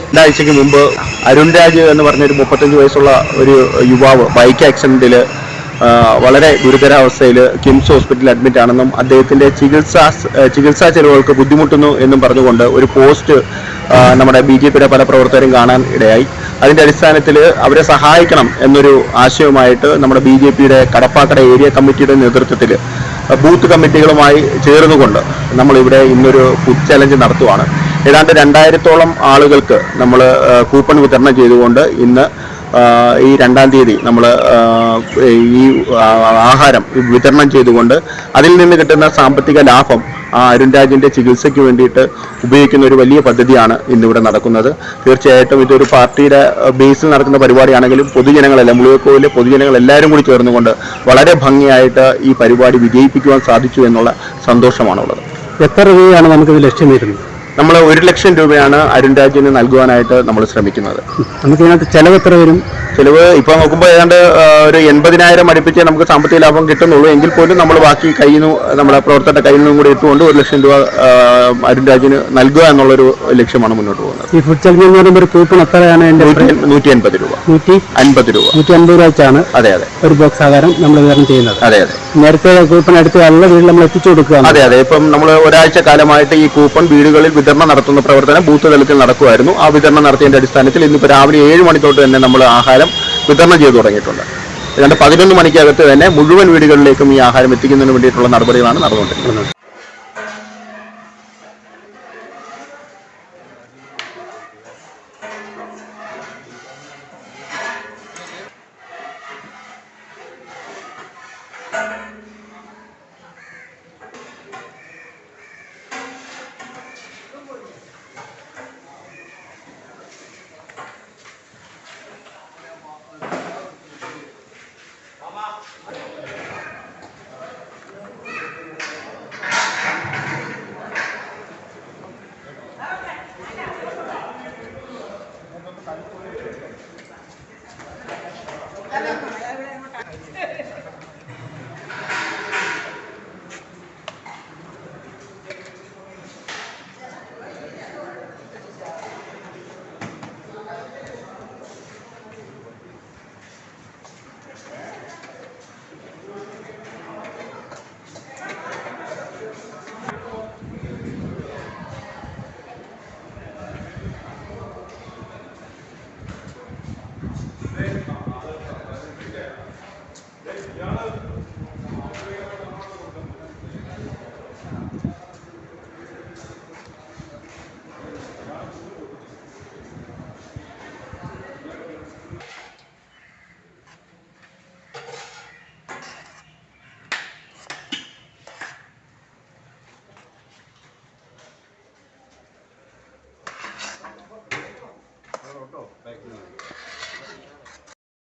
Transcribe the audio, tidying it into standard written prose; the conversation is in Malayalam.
രണ്ടാഴ്ചയ്ക്ക് മുമ്പ് അരുൺ രാജ് എന്ന് പറഞ്ഞൊരു 35 വയസ്സുള്ള ഒരു യുവാവ് ബൈക്ക് ആക്സിഡന്റിൽ വളരെ ഗുരുതരാവസ്ഥയിൽ കിംസ് ഹോസ്പിറ്റലിൽ അഡ്മിറ്റ് ആണെന്നും അദ്ദേഹത്തിന്റെ ചികിത്സാ ചെലവുകൾക്ക് ബുദ്ധിമുട്ടുന്നു എന്നും പറഞ്ഞുകൊണ്ട് ഒരു പോസ്റ്റ് നമ്മുടെ BJPയുടെ പല പ്രവർത്തകരും കാണാൻ ഇടയായി. അതിന്റെ അടിസ്ഥാനത്തിൽ അവരെ സഹായിക്കണം എന്നൊരു ആശയവുമായിട്ട് നമ്മുടെ BJPയുടെ കടപ്പാക്കട ഏരിയ കമ്മിറ്റിയുടെ നേതൃത്വത്തിൽ ബൂത്ത് കമ്മിറ്റികളുമായി ചേർന്നുകൊണ്ട് നമ്മളിവിടെ ഇന്നൊരു ഫുഡ് ചലഞ്ച് നടത്തുവാണ്. ഏതാണ്ട് 2000-ഓളം ആളുകൾക്ക് നമ്മൾ കൂപ്പൺ വിതരണം ചെയ്തുകൊണ്ട് ഇന്ന് ഈ 2-ാം തീയതി നമ്മൾ ഈ ആഹാരം വിതരണം ചെയ്തുകൊണ്ട് അതിൽ നിന്ന് കിട്ടുന്ന സാമ്പത്തിക ലാഭം അരുൺ രാജിന്റെ ചികിത്സയ്ക്ക് വേണ്ടിയിട്ട് ഉപയോഗിക്കുന്ന ഒരു വലിയ പദ്ധതിയാണ് ഇന്നിവിടെ നടക്കുന്നത്. തീർച്ചയായിട്ടും ഇതൊരു പാർട്ടിയുടെ ബേസിൽ നടക്കുന്ന പരിപാടിയാണെങ്കിലും പൊതുജനങ്ങളെല്ലാം മുളിയക്കോവിലെ പൊതുജനങ്ങൾ എല്ലാവരും കൂടി ചേർന്നുകൊണ്ട് വളരെ ഭംഗിയായിട്ട് ഈ പരിപാടി വിജയിപ്പിക്കുവാൻ സാധിച്ചു എന്നുള്ള സന്തോഷമാണുള്ളത്. എത്ര രൂപയാണ് നമുക്കിത് ലക്ഷ്യം വരുന്നത്? നമ്മൾ 1 ലക്ഷം രൂപയാണ് അരുൺ രാജിന് നൽകുവാനായിട്ട് നമ്മൾ ശ്രമിക്കുന്നത്. നമുക്ക് ഇതിനകത്ത് ചെലവ് എത്ര വരും? ചെലവ് ഇപ്പോൾ നോക്കുമ്പോൾ ഏതാണ്ട് ഒരു 80,000 അടുപ്പിച്ച് നമുക്ക് സാമ്പത്തിക ലാഭം കിട്ടുന്നുള്ളൂ. എങ്കിൽ പോലും നമ്മൾ ബാക്കി കയ്യിൽ നിന്ന് നമ്മുടെ പ്രവർത്തകരുടെ കയ്യിൽ നിന്നും കൂടി ഇട്ടുകൊണ്ട് 1 ലക്ഷം രൂപ അരുൺ രാജിന് നൽകുക എന്നുള്ളൊരു ലക്ഷ്യമാണ് മുന്നോട്ട് പോകുന്നത്. ഈ ഫുഡ് ചലഞ്ച് എന്ന് പറയുമ്പോൾ ഒരു കൂപ്പൺ എത്രയാണ്? 150 രൂപ. 150 രൂപ. 150 രൂപയ്ക്കാണ് ഒരു ബോക്സ് ആഹാരം നമ്മൾ വിതരണം ചെയ്യുന്നത്. അതെ. നേരത്തെ കൂപ്പൺ എടുത്ത് എല്ലാ വീട്ടിൽ നമ്മൾ എത്തിച്ചു കൊടുക്കുക. അതെ. ഇപ്പം നമ്മൾ ഒരാഴ്ച കാലമായിട്ട് ഈ കൂപ്പൺ വീടുകളിൽ വിതരണം നടത്തുന്ന പ്രവർത്തനം ബൂത്ത് തലത്തിൽ നടക്കുമായിരുന്നു. ആ വിതരണം നടത്തിയതിന്റെ അടിസ്ഥാനത്തിൽ ഇന്നിപ്പോൾ രാവിലെ 7 മണി തൊട്ട് തന്നെ നമ്മൾ ആഹാരം വിതരണം ചെയ്തു തുടങ്ങിയിട്ടുണ്ട്. ഏതാണ്ട് 11 മണിക്കകത്ത് തന്നെ മുഴുവൻ വീടുകളിലേക്കും ഈ ആഹാരം എത്തിക്കുന്നതിന് വേണ്ടിയിട്ടുള്ള നടപടികളാണ് നടന്നുകൊണ്ടിരിക്കുന്നത്.